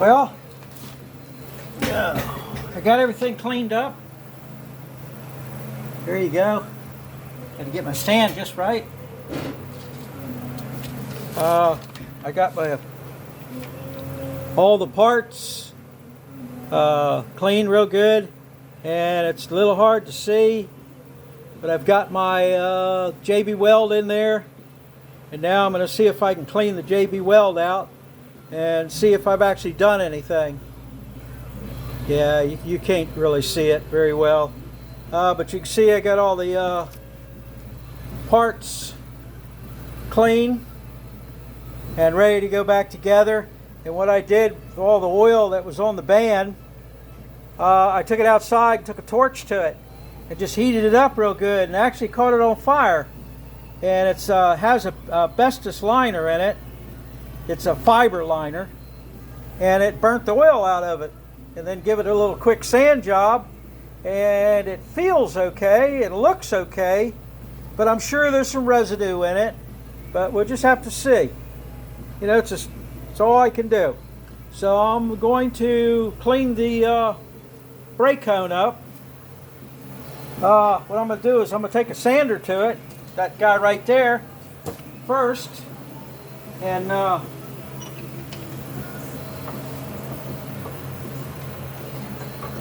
Well, I got everything cleaned up. There you go. Got to get my stand just right. I got all the parts cleaned real good, and it's a little hard to see, but I've got my JB weld in there, and now I'm going to see if I can clean the JB weld out and see if I've actually done anything. Yeah, you can't really see it very well, but you can see I got all the parts clean and ready to go back together. And what I did with all the oil that was on the band, I took it outside, took a torch to it, and just heated it up real good, and actually caught it on fire. And it has a asbestos liner in it. It's a fiber liner, and it burnt the oil out of it. And then give it a little quick sand job, and it feels okay, it looks okay, but I'm sure there's some residue in it, but we'll just have to see. You know, it's all I can do. So I'm going to clean the brake cone up. What I'm going to do is I'm going to take a sander to it, that guy right there, first, and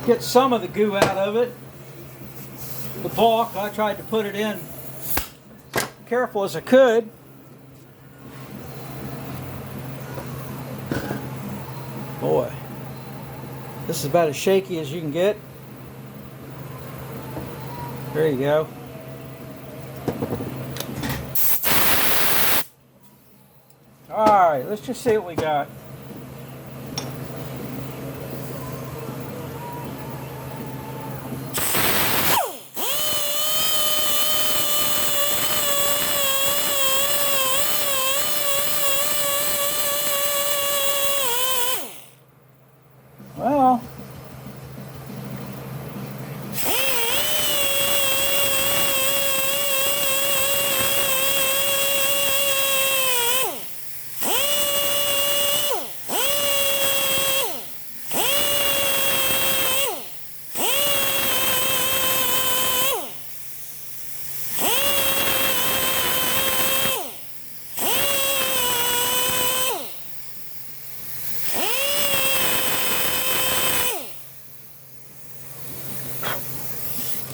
get some of the goo out of it. The bulk, I tried to put it in careful as I could. Boy, this is about as shaky as you can get. There you go. Alright, let's just see what we got.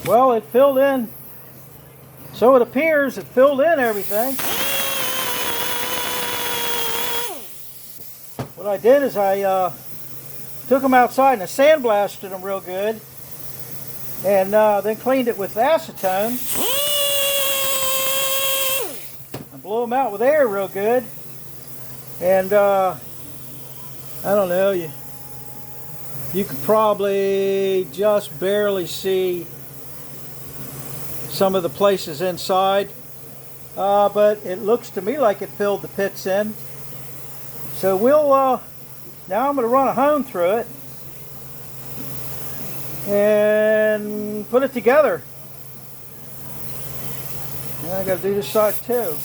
Well, it filled in, so it appears it filled in everything. What I did is I took them outside and I sandblasted them real good, and then cleaned it with acetone. I blew them out with air real good, and I don't know, you could probably just barely see some of the places inside, but it looks to me like it filled the pits in. So we'll now I'm going to run a hone through it and put it together. And I got to do this side too.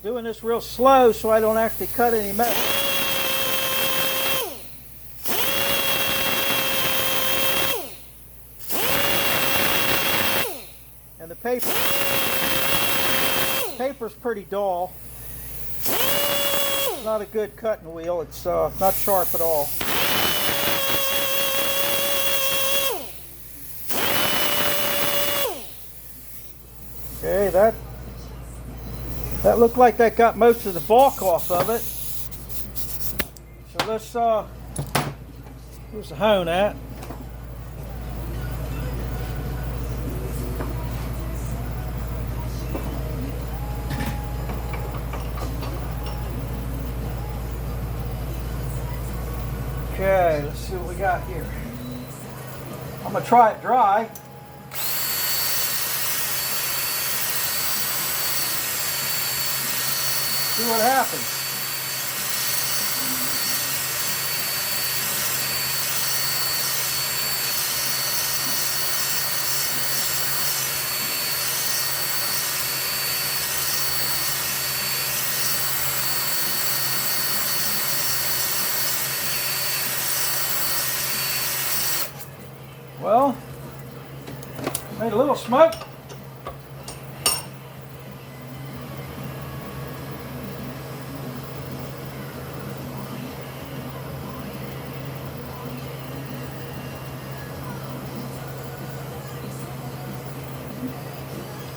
Doing this real slow so I don't actually cut any metal. And the paper's pretty dull. It's not a good cutting wheel. It's not sharp at all. Okay, that looked like that got most of the bulk off of it. So let's, where's the hone at? Okay, let's see what we got here. I'm going to try it dry. See what happens. Made a little smoke.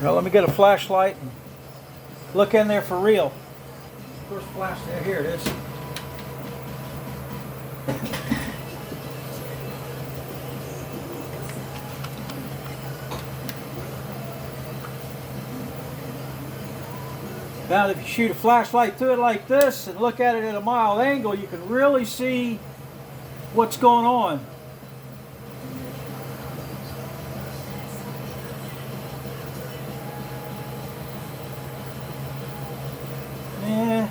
Well, let me get a flashlight and look in there for real. First flash there, here it is. Now, if you shoot a flashlight through it like this and look at it at a mild angle, you can really see what's going on. Yeah.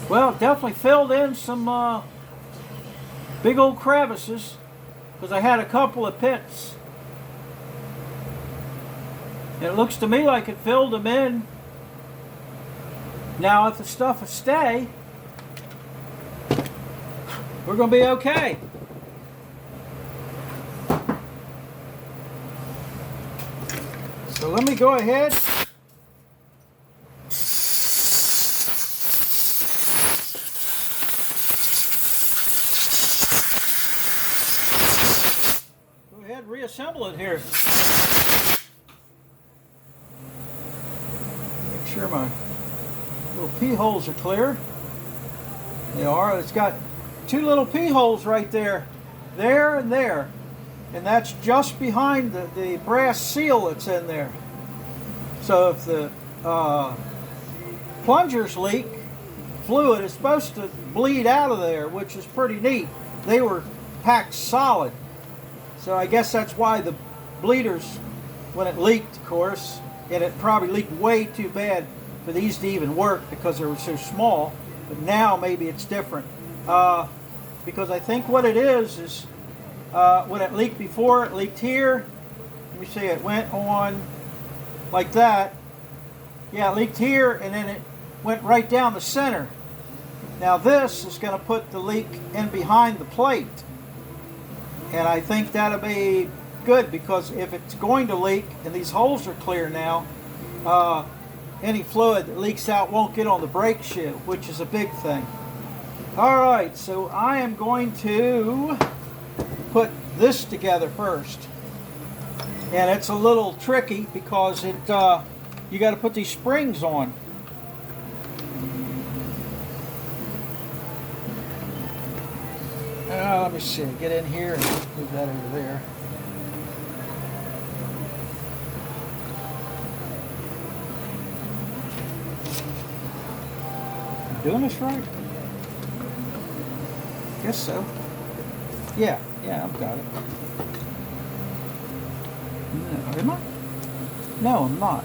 Well, definitely filled in some big old crevices, because I had a couple of pits. And it looks to me like it filled them in. Now, if the stuff will stay, we're going to be okay. So let me go ahead. Reassemble it here. Make sure my little pea holes are clear. They are. It's got two little pea holes right there, there and there, and that's just behind the brass seal that's in there. So if the plungers leak fluid, it's supposed to bleed out of there, which is pretty neat. They were packed solid. So I guess that's why the bleeders, when it leaked, of course, and it probably leaked way too bad for these to even work because they were so small. But now maybe it's different. Because I think what it is when it leaked before, it leaked here. Let me see, it went on like that. Yeah, it leaked here, and then it went right down the center. Now this is going to put the leak in behind the plate. And I think that'll be good, because if it's going to leak and these holes are clear now, any fluid that leaks out won't get on the brake shoe, which is a big thing. Alright, so I am going to put this together first. And it's a little tricky because you got to put these springs on. Let me see, get in here and move that over there. I'm doing this right? Guess so. Yeah, I've got it. No, am I? No, I'm not.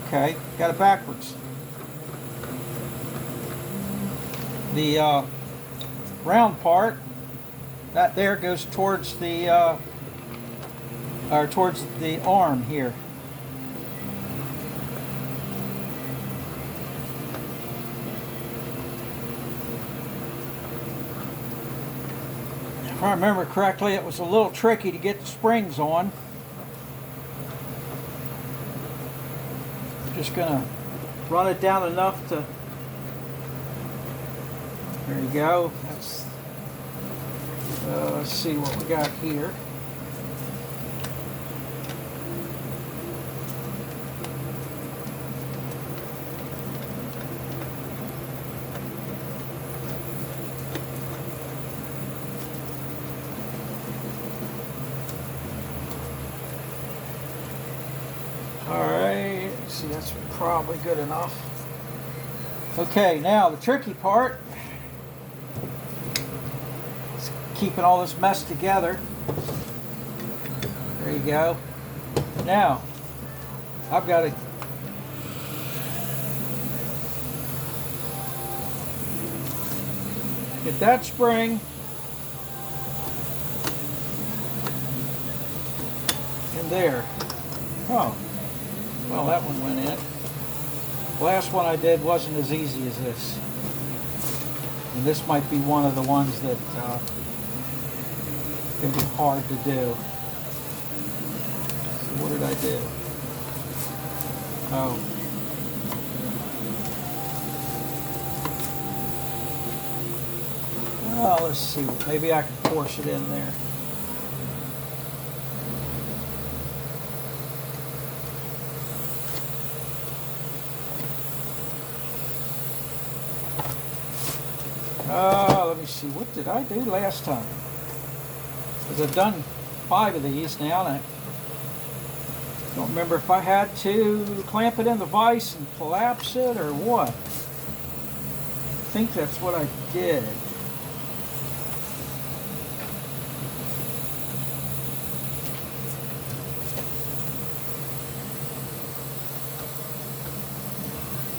Okay, got it backwards. The round part, that there goes towards the arm here. If I remember correctly, it was a little tricky to get the springs on. I'm just gonna run it down enough to. There you go. That's. Let's see what we got here. Alright, see, that's probably good enough. Okay, now the tricky part is keeping all this mess together. There you go. Now, I've got to get that spring in there. Oh, well, that one went in. The last one I did wasn't as easy as this. And this might be one of the ones that can be hard to do. So what did I do? Oh. Oh, let's see. Maybe I can force it in there. Let me see. What did I do last time? Because I've done 5 of these now, and I don't remember if I had to clamp it in the vise and collapse it or what. I think that's what I did.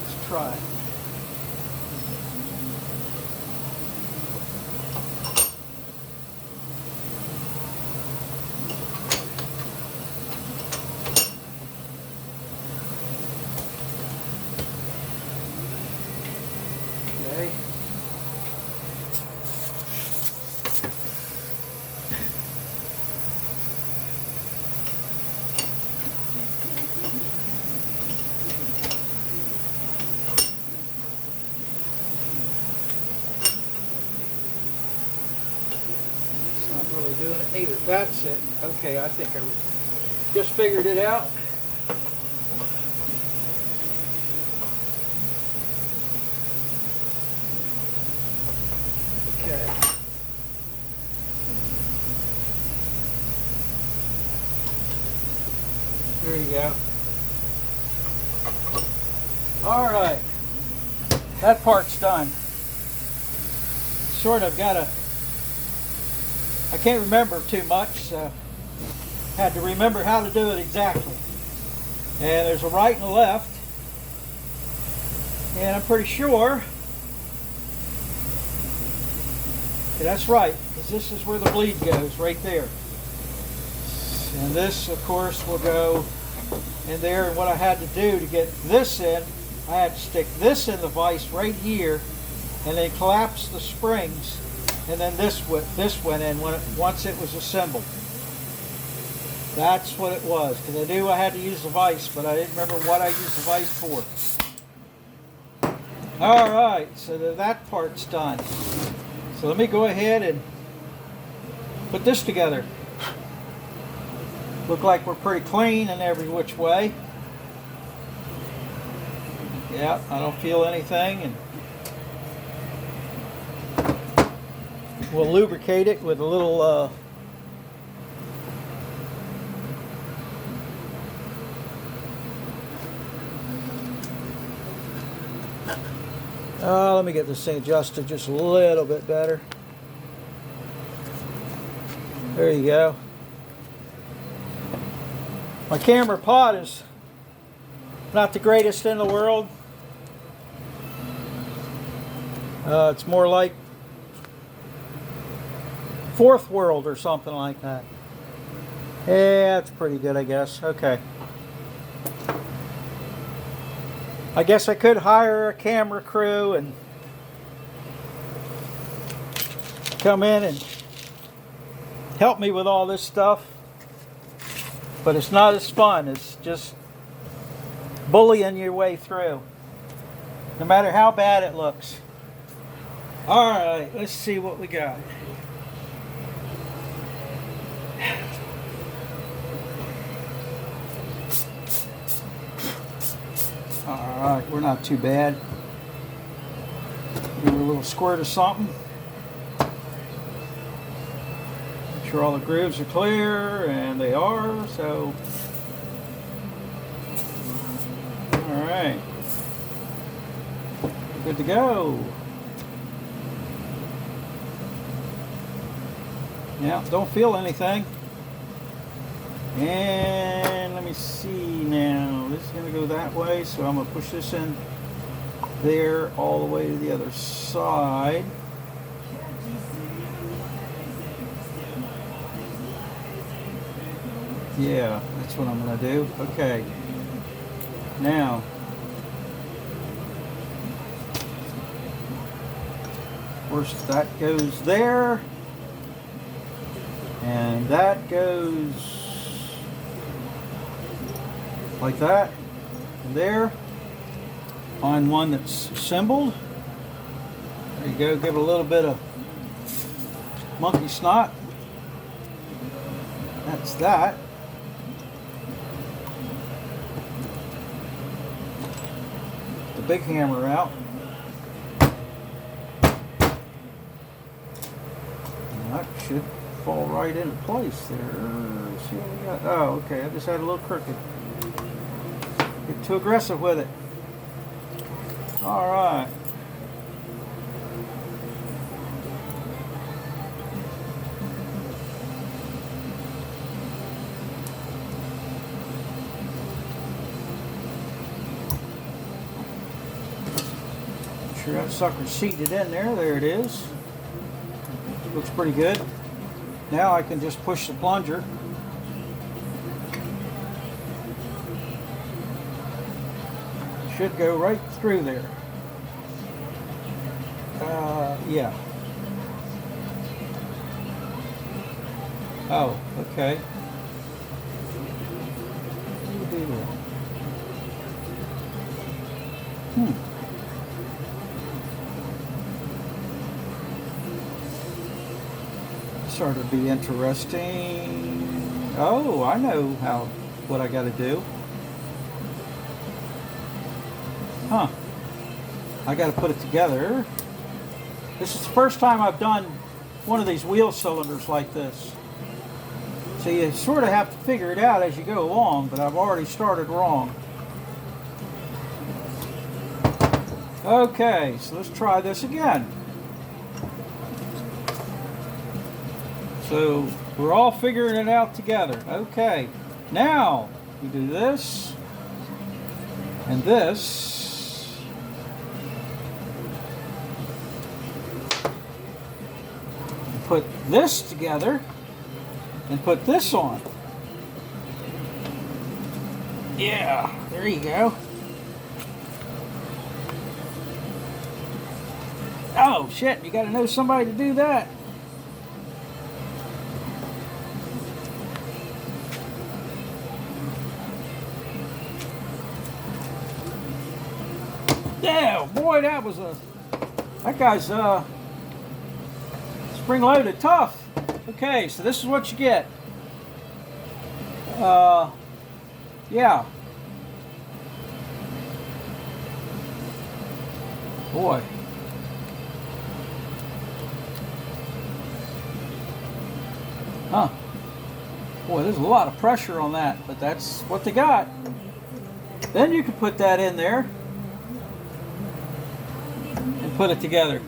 Let's try it. Really doing it either. That's it. Okay, I think I just figured it out. Okay. There you go. All right. That part's done. Sort of got a I can't remember too much, so had to remember how to do it exactly. And there's a right and a left, and I'm pretty sure that's right, because this is where the bleed goes, right there. And this, of course, will go in there. And what I had to do to get this in, I had to stick this in the vise right here, and then collapse the springs. And then this went in once it was assembled. That's what it was. Because I knew I had to use the vise, but I didn't remember what I used the vise for. All right, so that part's done. So let me go ahead and put this together. Look like we're pretty clean in every which way. Yeah, I don't feel anything, and we'll lubricate it with a little let me get this thing adjusted just a little bit better. There you go. My camera pod is not the greatest in the world. It's more like fourth world or something like that. Yeah, it's pretty good, I guess. Okay. I guess I could hire a camera crew and come in and help me with all this stuff. But it's not as fun. It's just bullying your way through, no matter how bad it looks. All right, let's see what we got. Alright, we're not too bad. Give it a little squirt of something. Make sure all the grooves are clear, and they are, so. Alright. Good to go. Yeah, don't feel anything. And let me see now. This is going to go that way, so I'm going to push this in there all the way to the other side. Yeah, that's what I'm going to do. Okay. Now, course, that goes there, and that goes like that, and there. Find one that's assembled. There you go, give it a little bit of monkey snot. That's that. The big hammer out. And that should fall right into place there. Let's see what we got. Oh, okay, I just had a little crooked. Get too aggressive with it. All right. Sure that sucker's seated in there. There it is. Looks pretty good. Now I can just push the plunger. Should go right through there. Yeah. Oh, okay. What do you do there? Sort of be interesting. Oh, I know what I got to do. Huh. I got to put it together. This is the first time I've done one of these wheel cylinders like this. So you sort of have to figure it out as you go along, but I've already started wrong. Okay, so let's try this again. So we're all figuring it out together. Okay, now we do this and this. Put this together and put this on. Yeah, there you go. Oh shit, you gotta know somebody to do that. Yeah, boy, that guy's spring-loaded tough. Okay, so this is what you get. Yeah. Boy. Huh. Boy, there's a lot of pressure on that, but that's what they got. Then you can put that in there and put it together.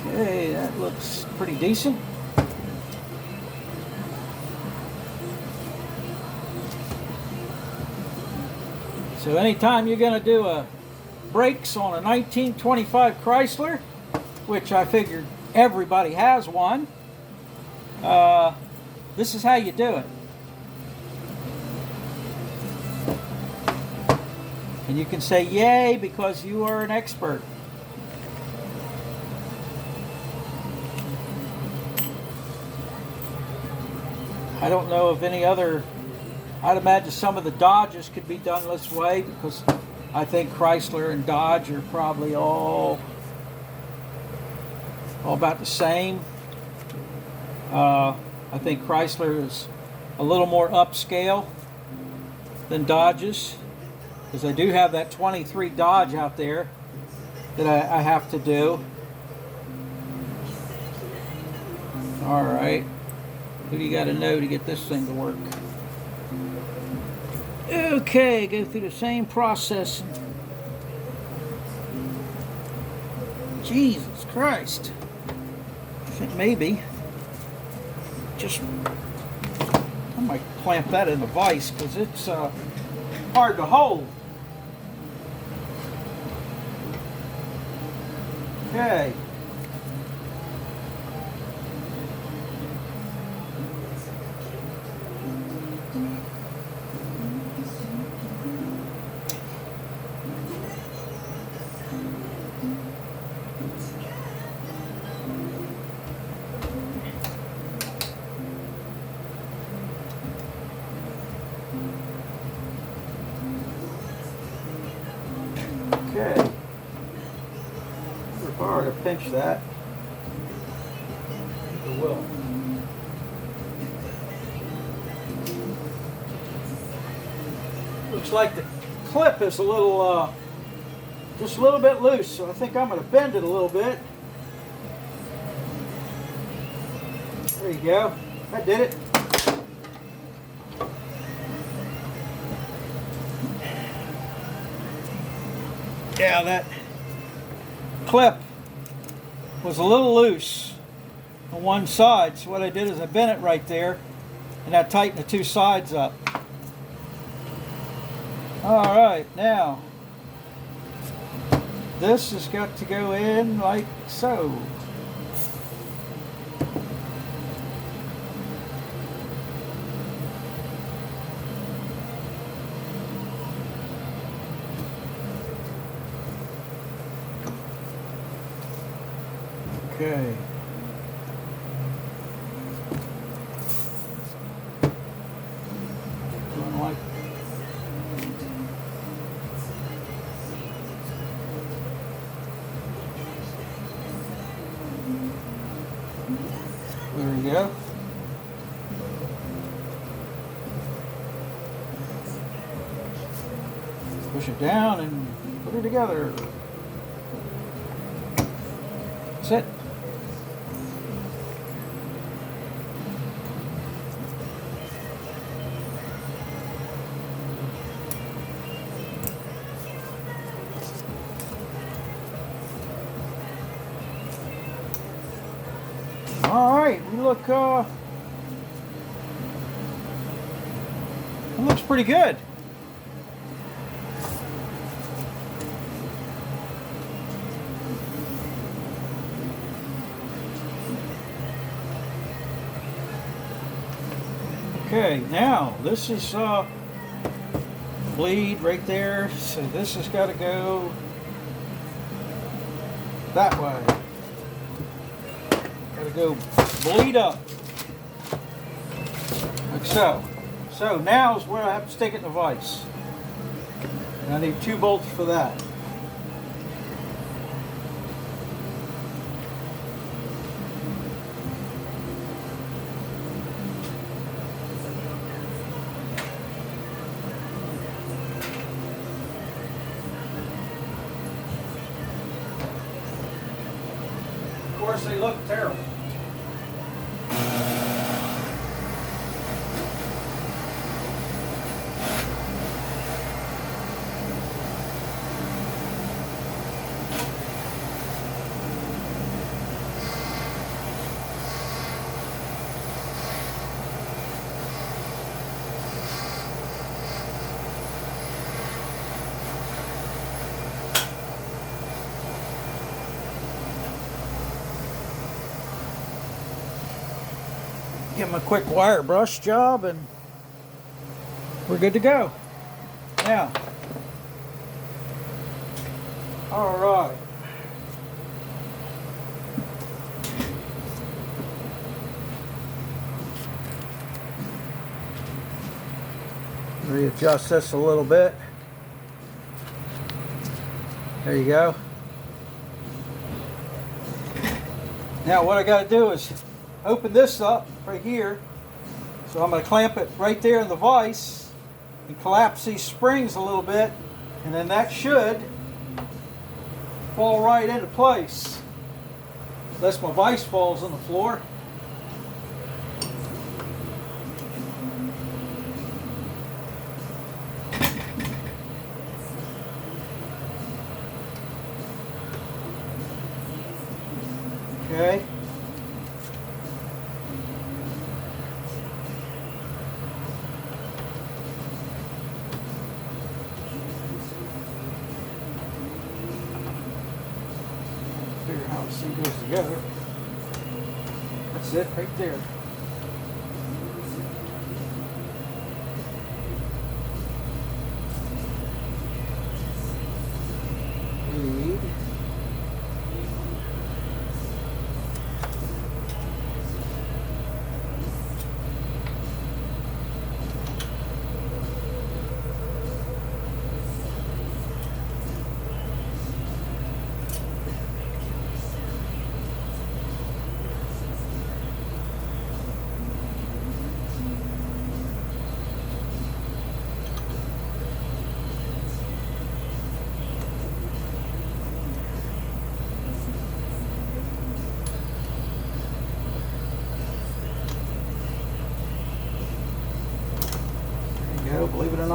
Okay, that looks pretty decent. So anytime you're going to do a brakes on a 1925 Chrysler, which I figured everybody has one, this is how you do it. And you can say yay because you are an expert. I don't know of any other. I'd imagine some of the Dodges could be done this way because I think Chrysler and Dodge are probably all about the same. I think Chrysler is a little more upscale than Dodges because I do have that 23 Dodge out there that I have to do. All right. Who do you got to know to get this thing to work? Okay, go through the same process. Jesus Christ. I think maybe just I might clamp that in the vise because it's hard to hold. Okay. pinch that. It will. Looks like the clip is a little, just a little bit loose, so I think I'm going to bend it a little bit. There you go. I did it. Yeah, that clip was a little loose on one side, so what I did is I bent it right there and I tightened the two sides up. Alright, now this has got to go in like so. Okay. Like there we go. Push it down and put it together. That's it. All right, we look. It looks pretty good. Okay, now this is bleed right there, so this has got to go that way. Got to go bleed up, like so. So now is where I have to stick it in the vise. And I need 2 bolts for that. Of course, they look terrible. Give them a quick wire brush job and we're good to go. Now, all right. Readjust this a little bit. There you go. Now what I got to do is open this up right here. So I'm going to clamp it right there in the vise and collapse these springs a little bit, and then that should fall right into place unless my vise falls on the floor. Okay. Figure how this thing goes together. That's it right there. Lead.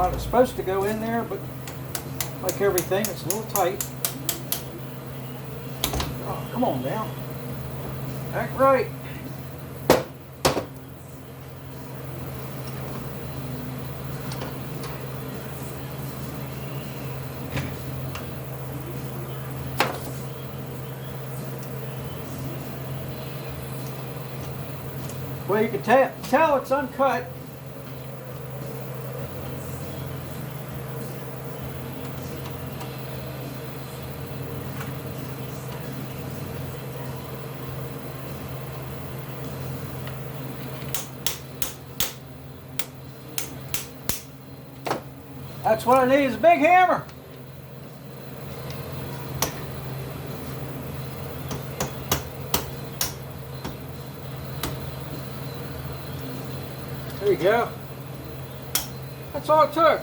not supposed to go in there, but like everything, it's a little tight. Oh, come on now. Act right. Well, you can tell it's uncut. That's what I need, is a big hammer. There you go. That's all it took.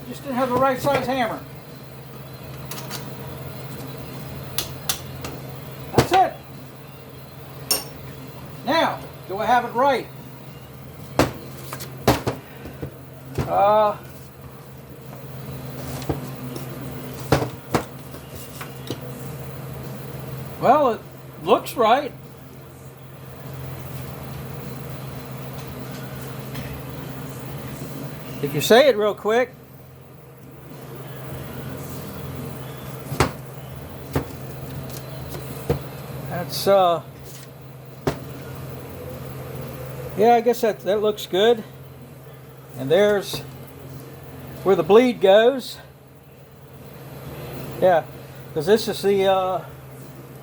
Just didn't have the right size hammer. That's it. Now, do I have it right? Well, it looks right. If you say it real quick. That's yeah, I guess that looks good. And there's where the bleed goes. Yeah, because this is the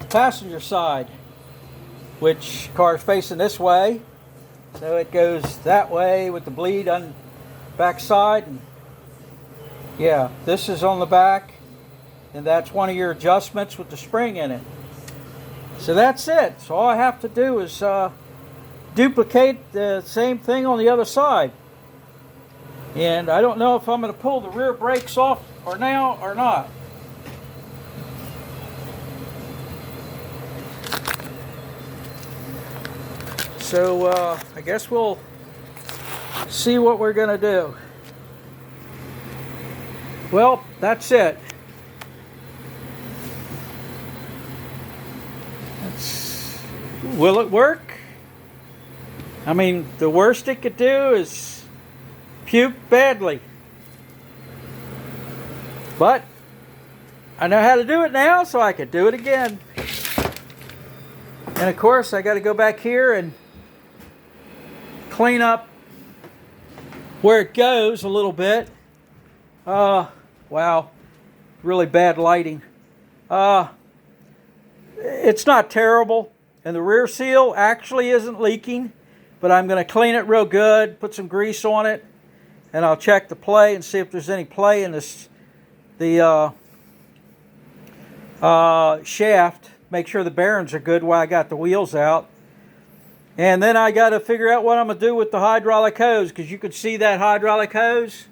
passenger side, which car's facing this way, so it goes that way with the bleed on back side. And yeah, this is on the back, and that's one of your adjustments with the spring in it. So that's it. So all I have to do is duplicate the same thing on the other side. And I don't know if I'm going to pull the rear brakes off or now or not. So I guess we'll see what we're going to do. Well, that's it. Will it work? I mean, the worst it could do is puke badly. But I know how to do it now, so I could do it again. And of course, I got to go back here and clean up where it goes a little bit. Wow, really bad lighting. It's not terrible, and the rear seal actually isn't leaking, but I'm going to clean it real good, put some grease on it, and I'll check the play and see if there's any play in the shaft. Make sure the bearings are good while I got the wheels out. And then I got to figure out what I'm going to do with the hydraulic hose, because you can see that hydraulic hose.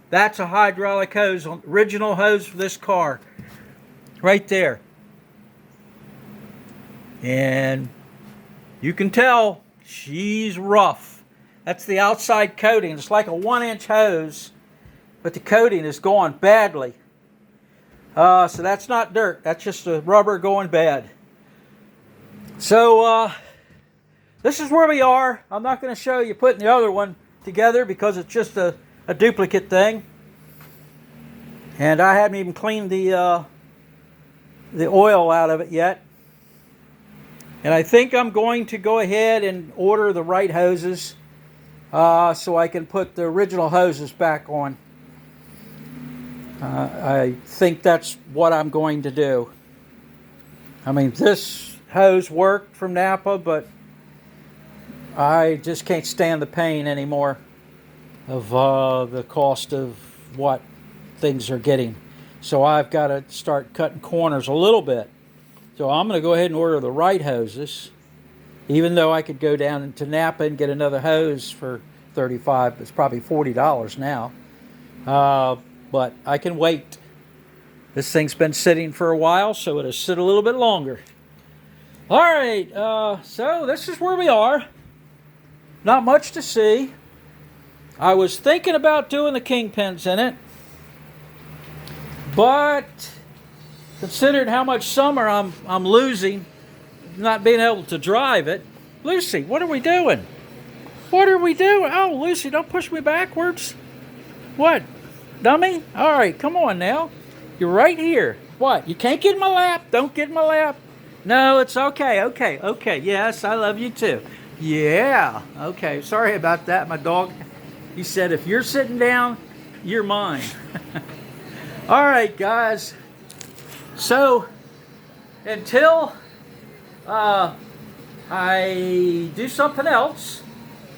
That's a hydraulic hose, original hose for this car. Right there. And you can tell she's rough. That's the outside coating. It's like a 1-inch hose, but the coating is going badly. So that's not dirt. That's just the rubber going bad. So this is where we are. I'm not going to show you putting the other one together because it's just a duplicate thing. And I haven't even cleaned the oil out of it yet. And I think I'm going to go ahead and order the right hoses so I can put the original hoses back on. I think that's what I'm going to do. I mean, this hose worked from Napa, but I just can't stand the pain anymore of the cost of what things are getting. So I've got to start cutting corners a little bit. So I'm going to go ahead and order the right hoses, even though I could go down to Napa and get another hose for $35. It's probably $40 now. But I can wait. This thing's been sitting for a while, so it'll sit a little bit longer. All right, so this is where we are. Not much to see. I was thinking about doing the kingpins in it, but considering how much summer I'm losing, not being able to drive it. Lucy, what are we doing? What are we doing? Oh, Lucy, don't push me backwards. What? Dummy? All right, come on now. You're right here. What? You can't get in my lap? Don't get in my lap. No, it's okay. Okay. Yes, I love you too. Yeah. Okay. Sorry about that. My dog, he said, if you're sitting down, you're mine. All right, guys. So, until I do something else,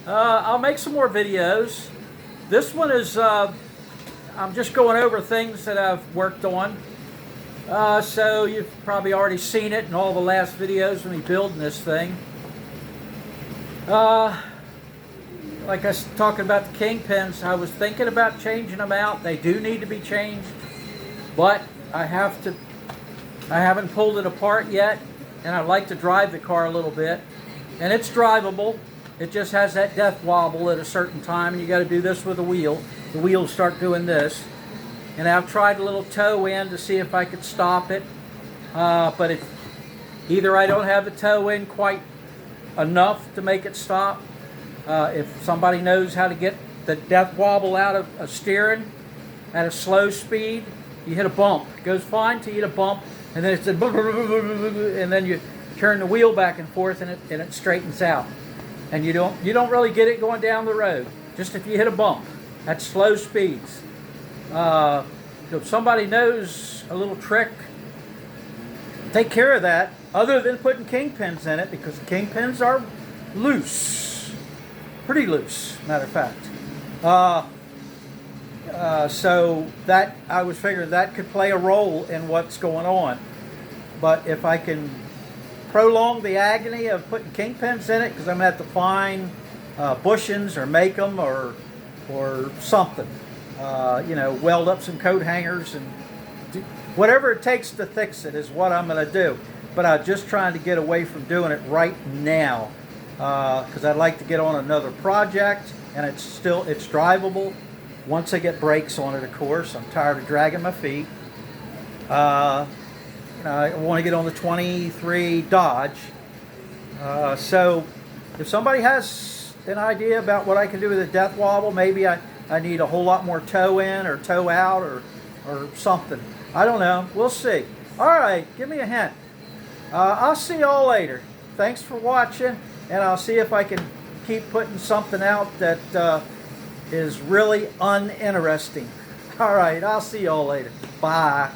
I'll make some more videos. This one is, I'm just going over things that I've worked on. So you've probably already seen it in all the last videos of me building this thing. Like I was talking about the kingpins, I was thinking about changing them out. They do need to be changed, but I haven't pulled it apart yet, and I'd like to drive the car a little bit. And it's drivable. It just has that death wobble at a certain time, and you got to do this with the wheel. The wheels start doing this. And I've tried a little toe in to see if I could stop it, but either I don't have the toe in quite enough to make it stop. If somebody knows how to get the death wobble out of steering at a slow speed, you hit a bump. It goes fine till you hit a bump, and then it's and then you turn the wheel back and forth, and it straightens out. And you don't really get it going down the road. Just if you hit a bump at slow speeds. If somebody knows a little trick, take care of that, other than putting kingpins in it, because the kingpins are loose. Pretty loose, matter of fact. So that, I was figuring that could play a role in what's going on. But if I can prolong the agony of putting kingpins in it, because I'm going to have to find bushings or make them or something. Weld up some coat hangers and whatever it takes to fix it is what I'm going to do. But I'm just trying to get away from doing it right now because I'd like to get on another project, and it's drivable once I get brakes on it, of course. I'm tired of dragging my feet. I want to get on the 23 Dodge. So if somebody has an idea about what I can do with a death wobble, maybe I need a whole lot more toe in or toe out or something. I don't know. We'll see. All right, give me a hint. I'll see y'all later. Thanks for watching, and I'll see if I can keep putting something out that is really uninteresting. All right, I'll see y'all later. Bye.